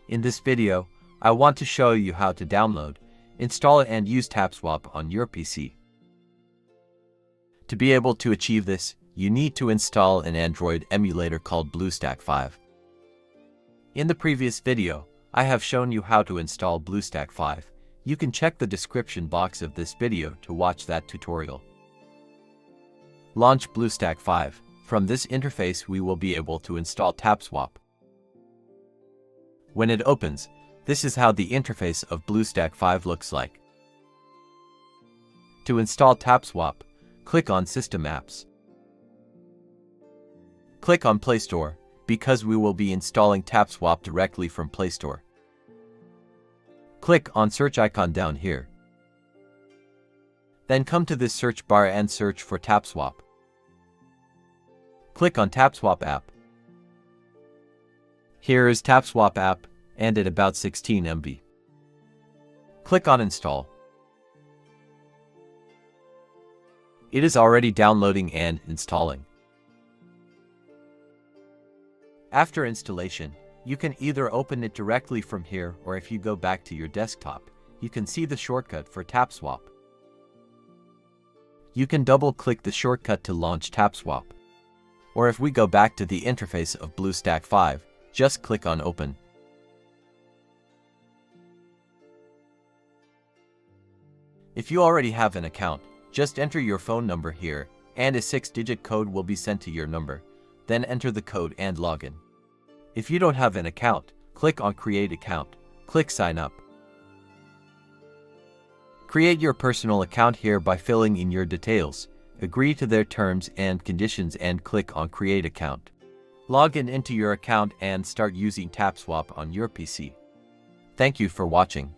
In this video, I want to show you how to download, install and use TapsWap on your PC. To be able to achieve this, you need to install an Android emulator called BlueStack 5. In the previous video, I have shown you how to install BlueStack 5. You can check the description box of this video to watch that tutorial. Launch BlueStack 5. From this interface we will be able to install TapsWap. When it opens, this is how the interface of BlueStack 5 looks like. To install TapsWap, click on System Apps. Click on Play Store, because we will be installing TapsWap directly from Play Store. Click on search icon down here. Then come to this search bar and search for TapsWap. Click on TapsWap app. Here is TapsWap app, and at about 16 MB. Click on Install. It is already downloading and installing. After installation, you can either open it directly from here, or if you go back to your desktop, you can see the shortcut for TapsWap. You can double-click the shortcut to launch TapsWap. Or if we go back to the interface of BlueStack 5, just click on Open. If you already have an account, just enter your phone number here, and a 6-digit code will be sent to your number. Then enter the code and log in. If you don't have an account, click on Create Account. Click Sign Up. Create your personal account here by filling in your details. Agree to their terms and conditions and click on Create Account. Log in into your account and start using TapsWap on your PC. Thank you for watching.